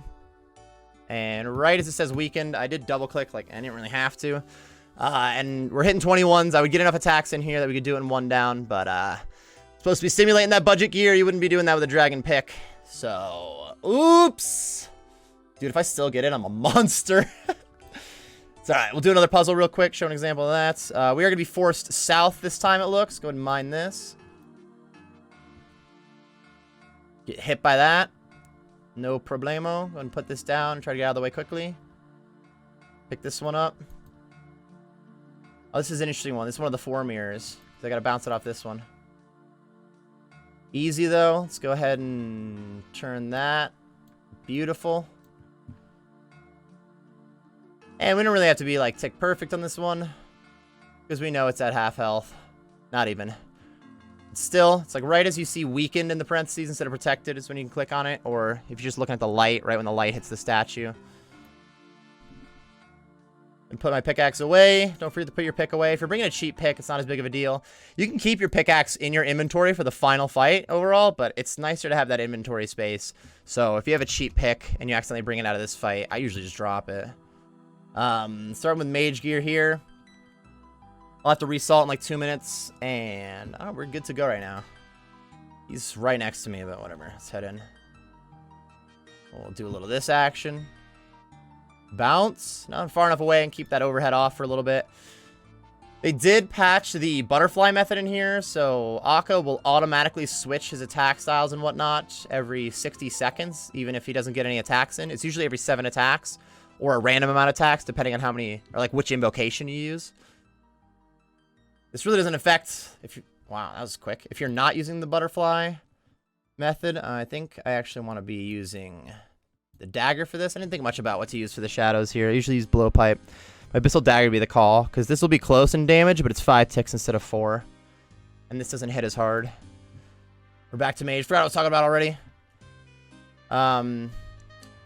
S1: And right as it says weakened, I did double click, like, I didn't really have to. And we're hitting 21s. I would get enough attacks in here that we could do it in 1 down, but, supposed to be simulating that budget gear. You wouldn't be doing that with a dragon pick. So, oops. Dude, if I still get it, I'm a monster. It's alright. We'll do another puzzle real quick, show an example of that. We are going to be forced south this time, it looks. Go ahead and mine this. Get hit by that. No problemo. Go ahead and put this down. Try to get out of the way quickly. Pick this one up. Oh, this is an interesting one. This is one of the 4 mirrors. So I got to bounce it off this one. Easy, though. Let's go ahead and turn that. Beautiful. And we don't really have to be, like, tick perfect on this one. Because we know it's at half health. Not even. Still, it's like right as you see weakened in the parentheses instead of protected is when you can click on it. Or if you're just looking at the light, right when the light hits the statue. And put my pickaxe away. Don't forget to put your pick away. If you're bringing a cheap pick, it's not as big of a deal. You can keep your pickaxe in your inventory for the final fight overall, but it's nicer to have that inventory space. So if you have a cheap pick and you accidentally bring it out of this fight, I usually just drop it. Starting with mage gear here. I'll have to resalt in like 2 minutes, and oh, we're good to go right now. He's right next to me, but whatever. Let's head in. We'll do a little of this action. Bounce. Now I'm far enough away and keep that overhead off for a little bit. They did patch the butterfly method in here, so Akkha will automatically switch his attack styles and whatnot every 60 seconds, even if he doesn't get any attacks in. It's usually every 7 attacks, or a random amount of attacks, depending on how many, or like which invocation you use. This really doesn't affect, if you, wow, that was quick. If you're not using the butterfly method, I think I actually want to be using the dagger for this. I didn't think much about what to use for the shadows here. I usually use blowpipe. My abyssal dagger would be the call, because this will be close in damage, but it's 5 ticks instead of 4. And this doesn't hit as hard. We're back to mage. Forgot what I was talking about already.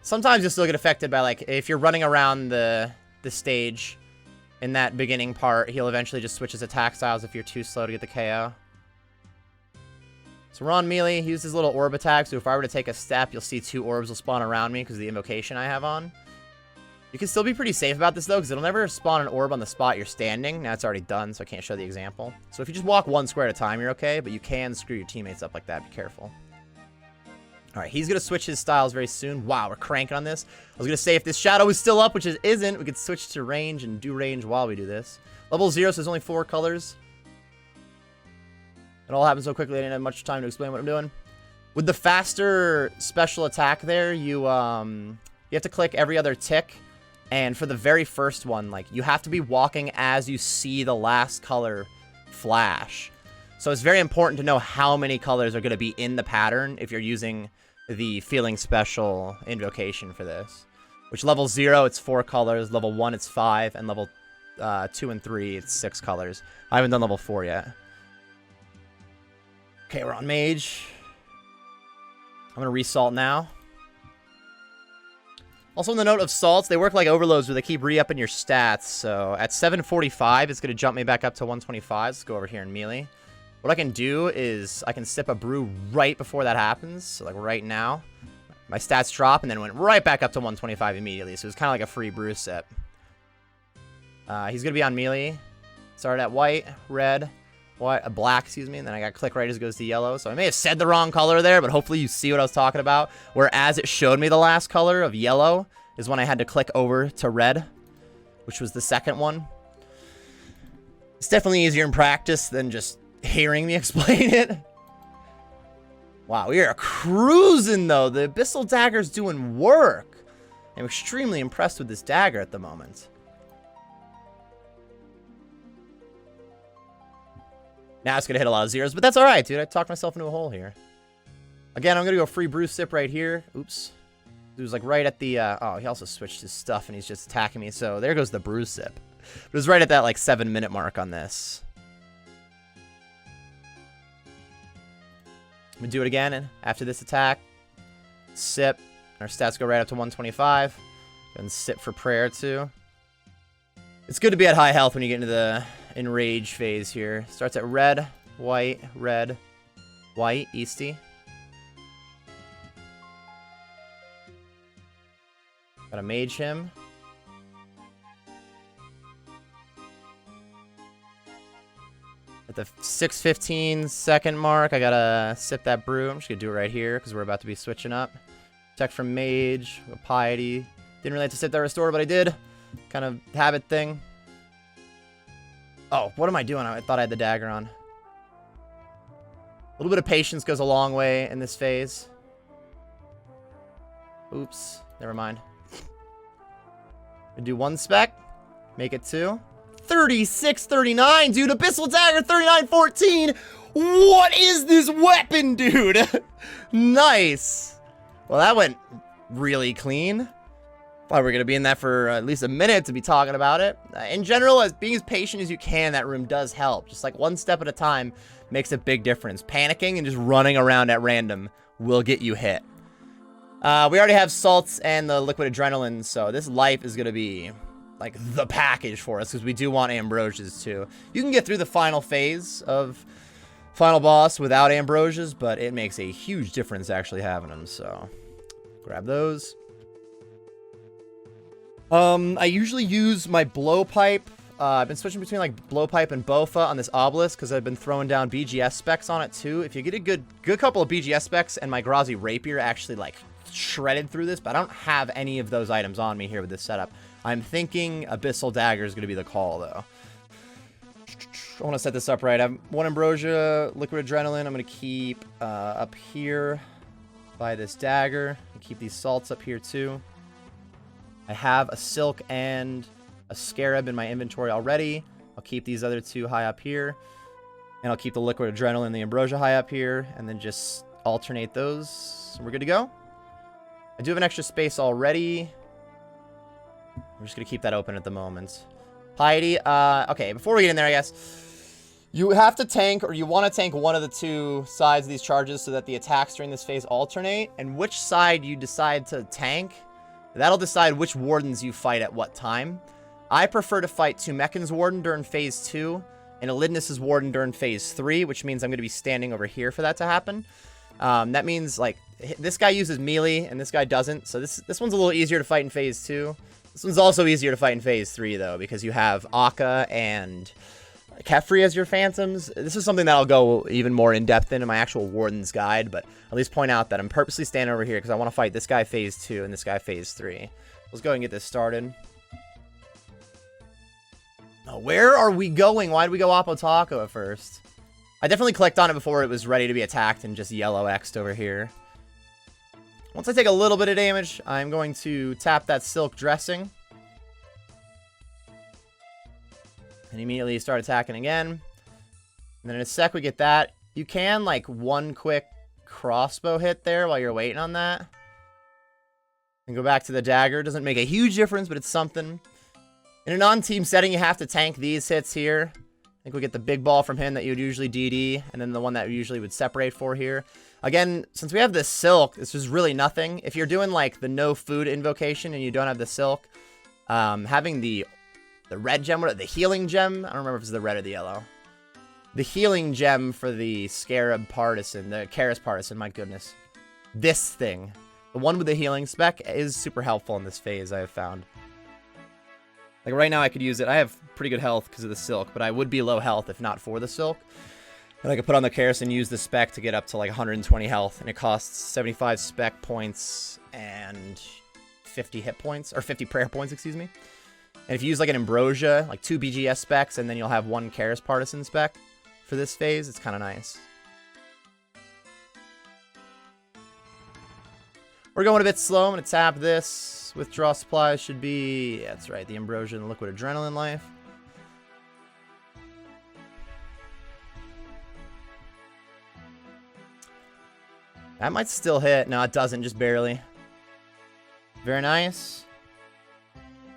S1: Sometimes you'll still get affected by, like, if you're running around the stage in that beginning part, he'll eventually just switch his attack styles if you're too slow to get the KO. So we're on melee. He uses little orb attack, so if I were to take a step, you'll see 2 orbs will spawn around me because of the invocation I have on. You can still be pretty safe about this, though, because it'll never spawn an orb on the spot you're standing. Now it's already done, so I can't show the example. So if you just walk 1 square at a time, you're okay, but you can screw your teammates up like that. Be careful. All right, he's going to switch his styles very soon. Wow, we're cranking on this. I was going to say if this shadow is still up, which it isn't, we could switch to range and do range while we do this. Level 0, so there's only 4 colors. It all happens so quickly, I didn't have much time to explain what I'm doing. With the faster special attack there, you have to click every other tick. And for the very first one, like, you have to be walking as you see the last color flash. So it's very important to know how many colors are going to be in the pattern if you're using the feeling special invocation for this. Which level 0, it's 4 colors. Level 1, it's 5. And level 2 and 3, it's 6 colors. I haven't done level 4 yet. Okay, we're on mage. I'm going to resalt now. Also, on the note of salts, they work like overloads where they keep re-upping your stats. So at 745, it's going to jump me back up to 125. Let's go over here in melee. What I can do is I can sip a brew right before that happens. So like right now, my stats drop and then went right back up to 125 immediately. So it's kind of like a free brew sip. He's going to be on melee. Started at white, red, black, excuse me, and then I got click right as it goes to yellow. So I may have said the wrong color there, but hopefully you see what I was talking about. Whereas it showed me the last color of yellow is when I had to click over to red, which was the second one. It's definitely easier in practice than just hearing me explain it. Wow, we are cruising, though. The abyssal dagger's doing work. I'm extremely impressed with this dagger at the moment. Now it's going to hit a lot of zeros, but that's all right, dude. I talked myself into a hole here. Again, I'm going to go free brew sip right here. Oops. It was like right at the... oh, he also switched his stuff, and he's just attacking me. So there goes the brew sip. But it was right at that, like, 7-minute mark on this. I'm going to do it again after this attack. Sip. Our stats go right up to 125. And sip for prayer, too. It's good to be at high health when you get into the enrage phase here. Starts at red, white, Easty. Gotta mage him. At the 6:15 second mark, I gotta sip that brew. I'm just gonna do it right here because we're about to be switching up. Protect from Mage, Piety. Didn't really have to sip that Restore, but I did. Kind of habit thing. Oh, what am I doing? I thought I had the dagger on. A little bit of patience goes a long way in this phase. Oops. Never mind. Do 1 spec. Make it 2. 36-39, dude. Abyssal Dagger, 39-14. What is this weapon, dude? Nice. Well, that went really clean. Thought we were going to be in that for at least a minute to be talking about it. In general, as being as patient as you can, that room does help. Just like 1 step at a time makes a big difference. Panicking and just running around at random will get you hit. We already have salts and the liquid adrenaline, so this life is going to be like the package for us because we do want ambrosias too. You can get through the final phase of final boss without ambrosias, but it makes a huge difference actually having them, so grab those. I usually use my blowpipe. I've been switching between like blowpipe and Bofa on this obelisk because I've been throwing down BGS specs on it too. If you get a good couple of BGS specs and my Grazi Rapier actually like shredded through this, but I don't have any of those items on me here with this setup. I'm thinking Abyssal Dagger is going to be the call though. I want to set this up right. I have 1 Ambrosia, Liquid Adrenaline. I'm going to keep up here by this dagger. Keep these salts up here too. I have a Silk and a Scarab in my inventory already. I'll keep these other 2 high up here. And I'll keep the Liquid Adrenaline and the Ambrosia high up here. And then just alternate those. We're good to go. I do have an extra space already. I'm just going to keep that open at the moment. Piety. Okay, before we get in there, I guess, you have to tank, or you want to tank one of the 2 sides of these charges so that the attacks during this phase alternate. And which side you decide to tank, that'll decide which Wardens you fight at what time. I prefer to fight Tumekkin's Warden during phase 2 and Elidnus' Warden during phase 3, which means I'm going to be standing over here for that to happen. That means, like, this guy uses melee and this guy doesn't. So this one's a little easier to fight in phase 2. This one's also easier to fight in phase 3, though, because you have Akkha and Khepri as your phantoms. This is something that I'll go even more in-depth in my actual Warden's guide, but at least point out that I'm purposely standing over here because I want to fight this guy phase 2 and this guy phase 3. Let's go ahead and get this started. Oh, where are we going? Why did we go Apotaco at first? I definitely clicked on it before it was ready to be attacked and just yellow X'd over here. Once I take a little bit of damage, I'm going to tap that Silk Dressing. And immediately start attacking again. And then in a sec we get that. You can, like, 1 quick crossbow hit there while you're waiting on that. And go back to the dagger. Doesn't make a huge difference, but it's something. In a non-team setting, you have to tank these hits here. I think we get the big ball from him that you would usually DD, and then the one that we usually would separate for here. Again, since we have this Silk, this is really nothing. If you're doing, like, the no food invocation and you don't have the Silk, having the red gem, the healing gem, I don't remember if it's the red or the yellow. The healing gem for the Scarab Partisan, the Karis Partisan, my goodness. This thing, the one with the healing spec, is super helpful in this phase, I have found. Like, right now I could use it. I have pretty good health because of the Silk, but I would be low health if not for the Silk. And I could put on the Karis and use the spec to get up to like 120 health, and it costs 75 spec points and 50 hit points, or 50 prayer points, excuse me. And if you use like an Ambrosia, like 2 BGS specs, and then you'll have 1 Karis Partisan spec for this phase, it's kind of nice. We're going a bit slow. I'm going to tap this. Withdraw supplies should be, yeah, that's right, the Ambrosia and the Liquid Adrenaline life. That might still hit. No, it doesn't, just barely. Very nice.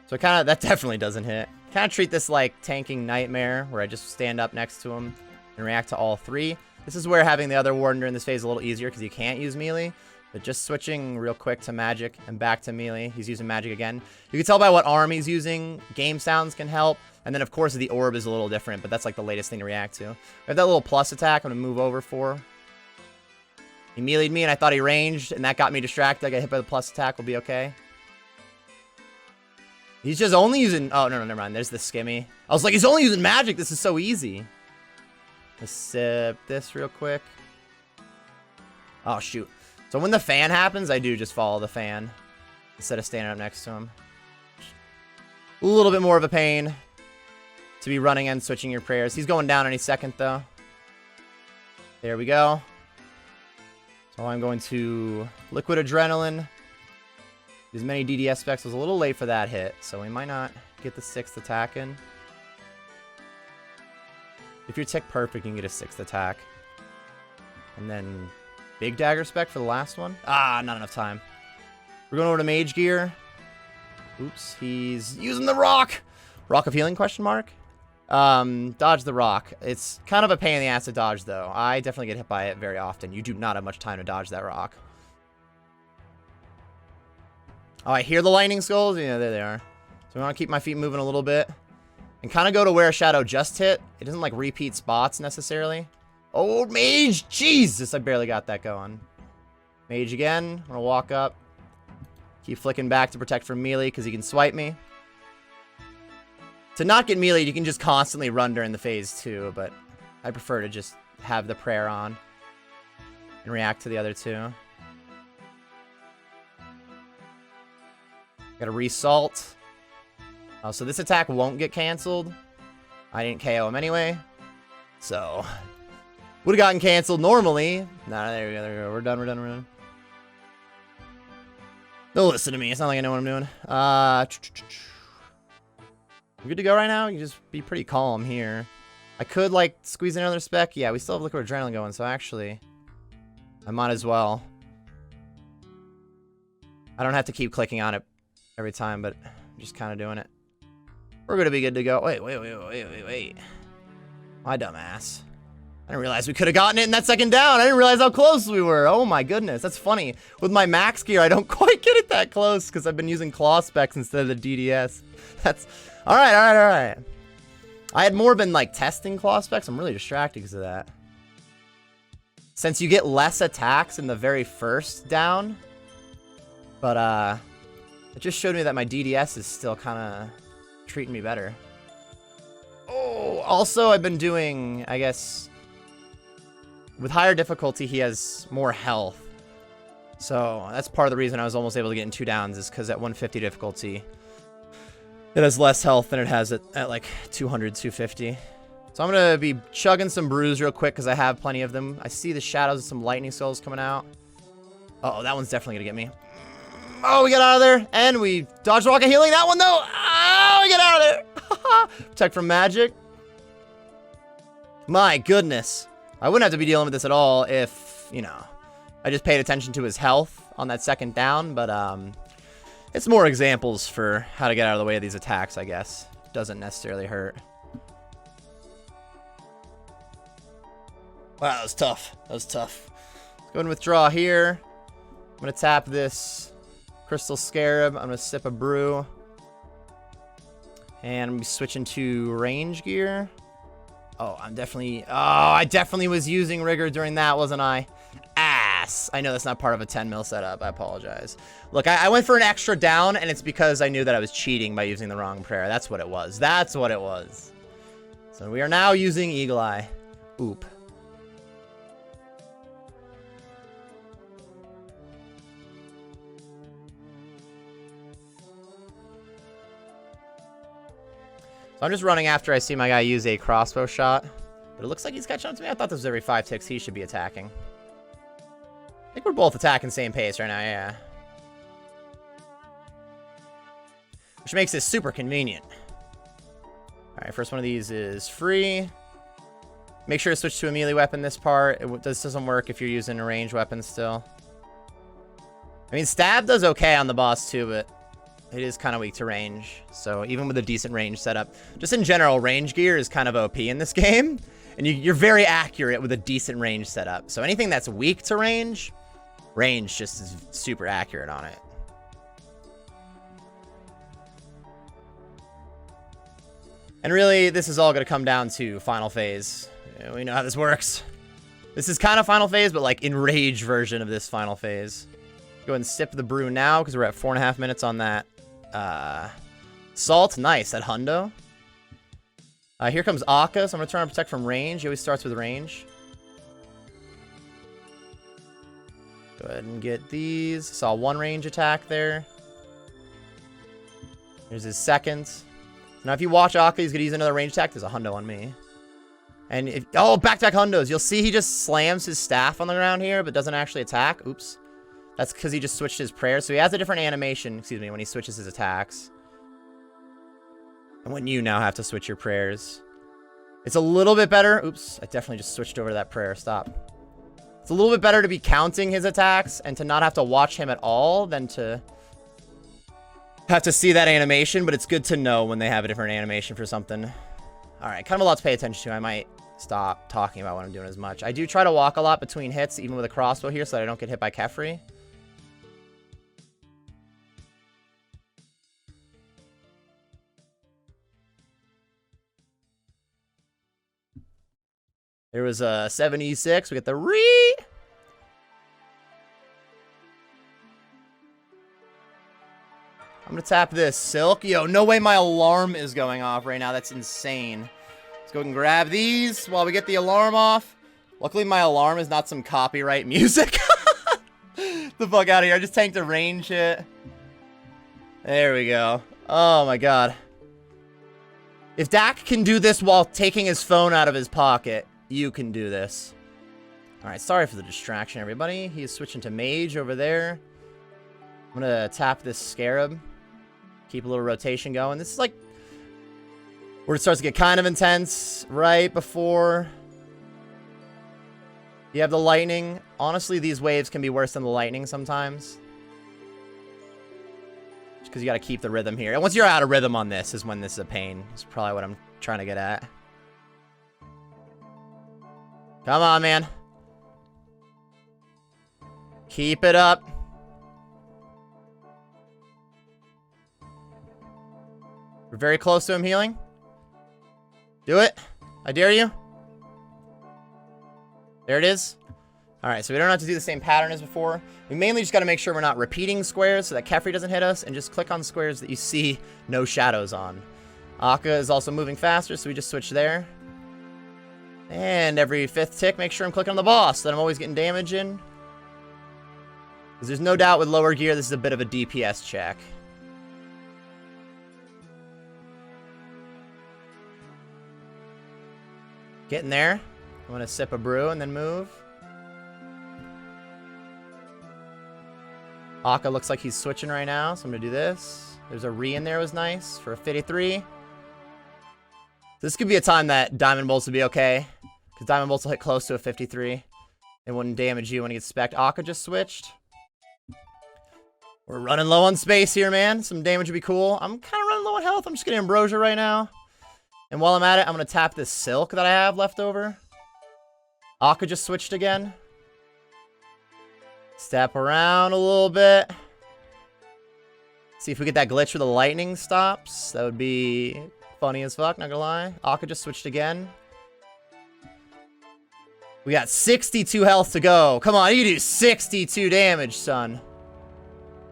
S1: So that definitely doesn't hit. Kind of treat this like tanking Nightmare, where I just stand up next to him and react to all 3. This is where having the other Warden during this phase is a little easier because you can't use melee. But just switching real quick to magic and back to melee. He's using magic again. You can tell by what arm he's using. Game sounds can help. And then, of course, the orb is a little different, but that's like the latest thing to react to. We have that little plus attack I'm going to move over for. He melee'd me, and I thought he ranged, and that got me distracted. I got hit by the plus attack. We'll be okay. He's just only using... Oh, no, never mind. There's the skimmy. I was like, he's only using magic. This is so easy. Let's sip this real quick. Oh, shoot. So when the fan happens, I do just follow the fan instead of standing up next to him. A little bit more of a pain to be running and switching your prayers. He's going down any second, though. There we go. So I'm going to Liquid Adrenaline. As many DDS specs. Was a little late for that hit, so we might not get the 6th attack in. If you're tick perfect, you can get a 6th attack. And then big dagger spec for the last one. Ah, not enough time. We're going over to Mage Gear. Oops, he's using the rock. Rock of Healing, question mark? Dodge the rock. It's kind of a pain in the ass to dodge, though. I definitely get hit by it very often. You do not have much time to dodge that rock. Oh, I hear the lightning skulls. Yeah, there they are. So I want to keep my feet moving a little bit. And kind of go to where a shadow just hit. It doesn't, like, repeat spots, necessarily. Oh, Mage! Jesus, I barely got that going. Mage again. I'm going to walk up. Keep flicking back to protect from melee, because he can swipe me. To not get melee, you can just constantly run during the phase, too. But I prefer to just have the prayer on. And react to the other two. Got a resalt. Oh, so this attack won't get canceled. I didn't KO him anyway. So, would have gotten canceled normally. Nah, there we go, there we go. We're done, we're done, we're done. Don't listen to me. It's not like I know what I'm doing. I'm good to go right now. You can just be pretty calm here. I could, like, squeeze in another spec. Yeah, we still have Liquid Adrenaline going, so actually, I might as well. I don't have to keep clicking on it every time, but I'm just kind of doing it. We're going to be good to go. Wait. My dumbass. I didn't realize we could have gotten it in that second down. I didn't realize how close we were. Oh my goodness. That's funny. With my max gear, I don't quite get it that close because I've been using claw specs instead of the DDS. That's... Alright. I had more been, like, testing claw specs. I'm really distracted because of that. Since you get less attacks in the very first down. But, it just showed me that my DDS is still kind of treating me better. Oh, also I've been doing, I guess, with higher difficulty, he has more health. So that's part of the reason I was almost able to get in 2 downs is because at 150 difficulty, it has less health than it has at like 200, 250. So I'm going to be chugging some brews real quick because I have plenty of them. I see the shadows of some lightning skulls coming out. Uh oh, that one's definitely going to get me. Oh, we got out of there, and we dodged Rock of Healing. That one, though. Oh, we get out of there. Protect from magic. My goodness. I wouldn't have to be dealing with this at all if, you know, I just paid attention to his health on that second down, but it's more examples for how to get out of the way of these attacks, I guess. Doesn't necessarily hurt. Wow, that was tough. Let's go ahead and withdraw here. I'm going to tap this Crystal Scarab. I'm going to sip a brew. And I'm going to be switching to range gear. Oh, I definitely was using Rigor during that, wasn't I? Ass. I know that's not part of a 10 mil setup. I apologize. Look, I went for an extra down, and it's because I knew that I was cheating by using the wrong prayer. That's what it was. So we are now using Eagle Eye. Oop. So I'm just running after I see my guy use a crossbow shot. But it looks like he's catching up to me. I thought this was every 5 ticks he should be attacking. I think we're both attacking same pace right now, yeah. Which makes this super convenient. Alright, first one of these is free. Make sure to switch to a melee weapon this part. This doesn't work if you're using a ranged weapon still. I mean, stab does okay on the boss too, but it is kind of weak to range. So even with a decent range setup, just in general, range gear is kind of OP in this game. And you're very accurate with a decent range setup. So anything that's weak to range just is super accurate on it. And really, this is all going to come down to final phase. We know how this works. This is kind of final phase, but like enraged version of this final phase. Go ahead and sip the brew now because we're at 4.5 minutes on that. Salt, nice. That hundo. Here comes Akkha, so I'm going to turn on Protect from range. He always starts with range. Go ahead and get these. Saw one range attack there. There's his second. Now, if you watch Akkha, he's going to use another range attack. There's a hundo on me. And if... Oh, back-to-back hundos. You'll see he just slams his staff on the ground here, but doesn't actually attack. Oops. That's because he just switched his prayer. So he has a different animation, excuse me, when he switches his attacks. And when you now have to switch your prayers. It's a little bit better. Oops, I definitely just switched over to that prayer. Stop. It's a little bit better to be counting his attacks and to not have to watch him at all than to have to see that animation, but it's good to know when they have a different animation for something. All right, kind of a lot to pay attention to. I might stop talking about what I'm doing as much. I do try to walk a lot between hits, even with a crossbow here, so that I don't get hit by Khepri. There was a 76. We get the re. I'm going to tap this. Silk. Yo, no way my alarm is going off right now. That's insane. Let's go ahead and grab these while we get the alarm off. Luckily, my alarm is not some copyright music. The fuck out of here. I just tanked a range hit. There we go. Oh, my God. If Dak can do this while taking his phone out of his pocket, you can do this. All right, sorry for the distraction, everybody. He's switching to mage over there. I'm going to tap this scarab. Keep a little rotation going. This is like where it starts to get kind of intense right before you have the lightning. Honestly, these waves can be worse than the lightning sometimes. Just because you got to keep the rhythm here. And once you're out of rhythm on this is when this is a pain. That's probably what I'm trying to get at. Come on, man. Keep it up. We're very close to him healing. Do it. I dare you. There it is. Alright, so we don't have to do the same pattern as before. We mainly just got to make sure we're not repeating squares so that Khepri doesn't hit us, and just click on squares that you see no shadows on. Akkha is also moving faster, so we just switch there. And every 5th tick, make sure I'm clicking on the boss, so that I'm always getting damage in. Because there's no doubt with lower gear, this is a bit of a DPS check. Getting there. I'm going to sip a brew and then move. Akkha looks like he's switching right now, so I'm going to do this. There's a re in there, was nice for a 53. This could be a time that Diamond Bolts would be okay. Because Diamond Bolts will hit close to a 53. It wouldn't damage you when he gets spec'd. Akkha just switched. We're running low on space here, man. Some damage would be cool. I'm kind of running low on health. I'm just getting Ambrosia right now. And while I'm at it, I'm going to tap this Silk that I have left over. Akkha just switched again. Step around a little bit. See if we get that glitch where the lightning stops. That would be funny as fuck, not gonna lie. Akkha just switched again. We got 62 health to go. Come on, you do 62 damage, son.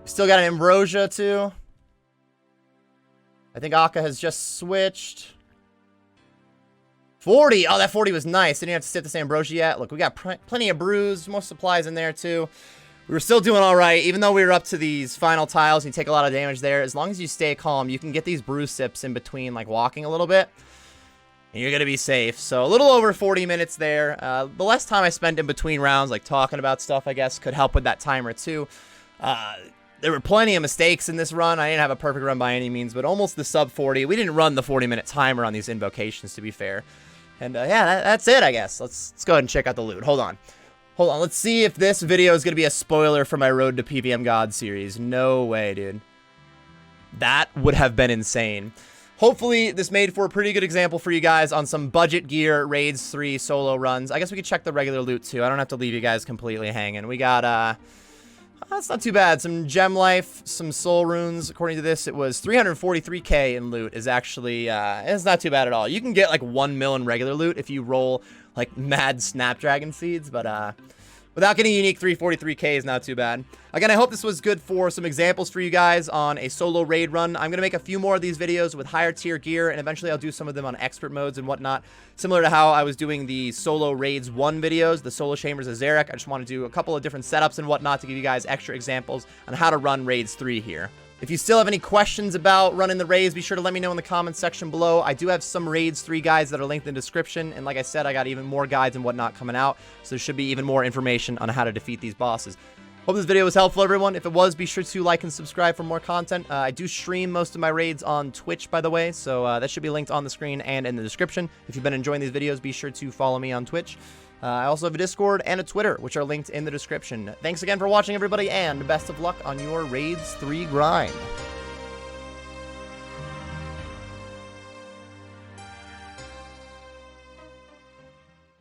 S1: We still got an Ambrosia, too. I think Akkha has just switched. 40! Oh, that 40 was nice. Didn't have to sit this Ambrosia yet. Look, we got plenty of brews, more supplies in there, too. We were still doing all right, even though we were up to these final tiles and you take a lot of damage there. As long as you stay calm, you can get these brew sips in between, like walking a little bit. And you're going to be safe. So a little over 40 minutes there. The less time I spent in between rounds, like talking about stuff, I guess, could help with that timer too. There were plenty of mistakes in this run. I didn't have a perfect run by any means, but almost the sub 40. We didn't run the 40-minute timer on these invocations, to be fair. And yeah, that's it, I guess. Let's go ahead and check out the loot. Hold on. Hold on, let's see if this video is going to be a spoiler for my Road to PVM God series. No way, dude. That would have been insane. Hopefully, this made for a pretty good example for you guys on some budget gear Raids 3 solo runs. I guess we could check the regular loot, too. I don't have to leave you guys completely hanging. We got, that's not too bad. Some gem life, some soul runes. According to this, it was 343k in loot is actually, it's not too bad at all. You can get like 1 mil in regular loot if you roll like mad Snapdragon seeds, but Without getting unique 343k is not too bad. Again, I hope this was good for some examples for you guys on a solo raid run. I'm going to make a few more of these videos with higher tier gear, and eventually I'll do some of them on expert modes and whatnot. Similar to how I was doing the solo raids 1 videos, the solo chambers of Zarek. I just want to do a couple of different setups and whatnot to give you guys extra examples on how to run raids 3 here. If you still have any questions about running the raids, be sure to let me know in the comments section below. I do have some raids 3 guides that are linked in the description, and like I said, I got even more guides and whatnot coming out, so there should be even more information on how to defeat these bosses. Hope this video was helpful, everyone. If it was, be sure to like and subscribe for more content. I do stream most of my raids on Twitch, by the way, so that should be linked on the screen and in the description. If you've been enjoying these videos, be sure to follow me on Twitch. I also have a Discord and a Twitter, which are linked in the description. Thanks again for watching, everybody, and best of luck on your Raids 3 grind.